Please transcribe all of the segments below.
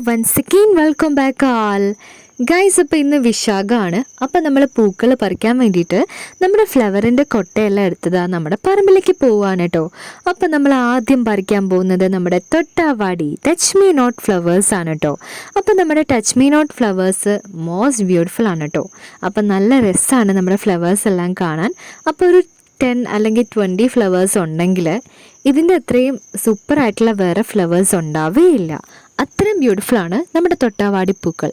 Once again welcome back all guys. അപ്പോൾ ഇന്ന് വിശാഖമാണ്. അപ്പോൾ നമ്മൾ പൂക്കൾ പറിക്കാൻ വേണ്ടിയിട്ട് നമ്മുടെ ഫ്ലവറിൻ്റെ കൊട്ടയെല്ലാം എടുത്തതാണ് നമ്മുടെ പറമ്പിലേക്ക് പോവാണ് കേട്ടോ. അപ്പോൾ നമ്മൾ ആദ്യം പറിക്കാൻ പോകുന്നത് നമ്മുടെ തൊട്ടാവാടി ടച്ച് മീ നോട്ട് ഫ്ലവേഴ്സ് ആണ് കേട്ടോ. അപ്പോൾ നമ്മുടെ touch me not flowers most beautiful ആണ് കേട്ടോ. അപ്പോൾ നല്ല രസമാണ് നമ്മുടെ ഫ്ലവേഴ്സ് എല്ലാം കാണാൻ. അപ്പോൾ ഒരു 10 അല്ലെങ്കിൽ 20 ഫ്ലവേഴ്സ് ഉണ്ടെങ്കിൽ ഇതിൻ്റെ അത്രയും സൂപ്പറായിട്ടുള്ള വേറെ ഫ്ലവേഴ്സ് ഉണ്ടാവുകയില്ല. അത്രയും ബ്യൂട്ടിഫുൾ ആണ് നമ്മുടെ തൊട്ടാവാടി പൂക്കൾ.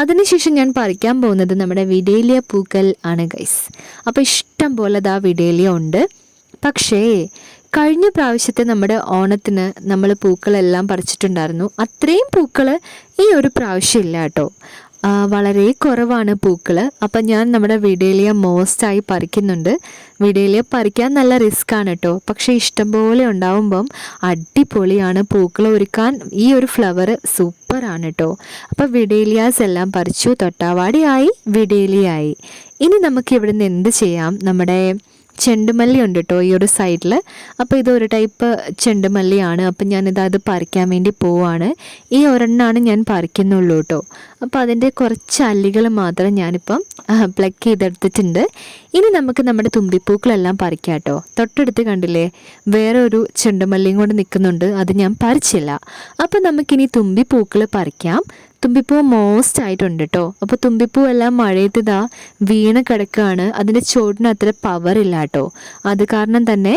അതിനുശേഷം ഞാൻ പറിക്കാൻ പോകുന്നത് നമ്മുടെ വിഡേലിയ പൂക്കൾ ആണ് ഗൈസ്. അപ്പോൾ ഇഷ്ടം പോലെ വിഡേലിയ ഉണ്ട്. പക്ഷേ കഴിഞ്ഞ പ്രാവശ്യത്തെ നമ്മുടെ ഓണത്തിന് നമ്മൾ പൂക്കളെല്ലാം പറിച്ചിട്ടുണ്ടായിരുന്നു. അത്രയും പൂക്കൾ ഈ ഒരു പ്രാവശ്യം ഇല്ല കേട്ടോ. വളരെ കുറവാണ് പൂക്കൾ. അപ്പം ഞാൻ നമ്മുടെ വിഡേലിയ മോസ്റ്റായി പറിക്കുന്നുണ്ട്. വിഡേലിയ പറിക്കാൻ നല്ല റിസ്ക് ആണ് കേട്ടോ. പക്ഷേ ഇഷ്ടംപോലെ ഉണ്ടാവുമ്പം അടിപൊളിയാണ് പൂക്കൾ ഒരുക്കാൻ. ഈ ഒരു ഫ്ലവർ സൂപ്പറാണ് കേട്ടോ. അപ്പോൾ വിഡേലിയാസ് എല്ലാം പറിച്ചു. തൊട്ടാവാടിയായി, വിഡേലിയായി. ഇനി നമുക്ക് ഇവിടുന്ന് എന്ത് ചെയ്യാം? നമ്മുടെ ചെണ്ടുമല്ലി ഉണ്ട് കേട്ടോ ഈ ഒരു സൈഡിൽ. അപ്പോൾ ഇതൊരു ടൈപ്പ് ചെണ്ടുമല്ലിയാണ്. അപ്പം ഞാനിത് പറിക്കാൻ വേണ്ടി പോവാണ്. ഈ ഒരെണ്ണമാണ് ഞാൻ പറിക്കുന്നുള്ളൂ കേട്ടോ. അപ്പോൾ അതിൻ്റെ കുറച്ച് അല്ലികൾ മാത്രം ഞാനിപ്പം പ്ലക്ക് ചെയ്തെടുത്തിട്ടുണ്ട്. ഇനി നമുക്ക് നമ്മുടെ തുമ്പിപ്പൂക്കളെല്ലാം പറിക്കാം കേട്ടോ. തൊട്ടടുത്ത് കണ്ടില്ലേ വേറെ ഒരു ചെണ്ടുമല്ലിയും കൊണ്ട് നിൽക്കുന്നുണ്ട്. അത് ഞാൻ പറിച്ചില്ല. അപ്പോൾ നമുക്കിനി തുമ്പിപ്പൂക്കൾ പറിക്കാം. തുമ്പിപ്പൂ മോസ്റ്റ് ആയിട്ടുണ്ട് കേട്ടോ. അപ്പോൾ തുമ്പിപ്പൂ എല്ലാം മഴയത്ത് വീണ് കിടക്കുകയാണ്. അതിൻ്റെ ചോട്ടിന് അത്ര പവർ ഇല്ല കേട്ടോ. അത് കാരണം തന്നെ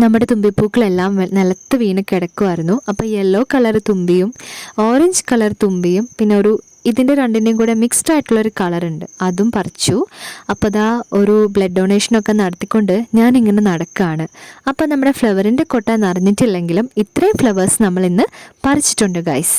നമ്മുടെ തുമ്പിപ്പൂക്കളെല്ലാം നിലത്ത് വീണ് കിടക്കുമായിരുന്നു. അപ്പോൾ യെല്ലോ കളർ തുമ്പിയും ഓറഞ്ച് കളർ തുമ്പിയും പിന്നെ ഇതിൻ്റെ രണ്ടിൻ്റെയും കൂടെ മിക്സ്ഡ് ആയിട്ടുള്ളൊരു കളറുണ്ട്, അതും പറിച്ചു. അപ്പോൾ ഒരു ബ്ലഡ് ഡൊണേഷനൊക്കെ നടത്തിക്കൊണ്ട് ഞാനിങ്ങനെ നടക്കുകയാണ്. അപ്പോൾ നമ്മുടെ ഫ്ലവറിൻ്റെ കൊട്ട നിറഞ്ഞിട്ടില്ലെങ്കിലും ഇത്രയും ഫ്ലവേഴ്സ് നമ്മൾ ഇന്ന് പറിച്ചിട്ടുണ്ട് ഗൈസ്.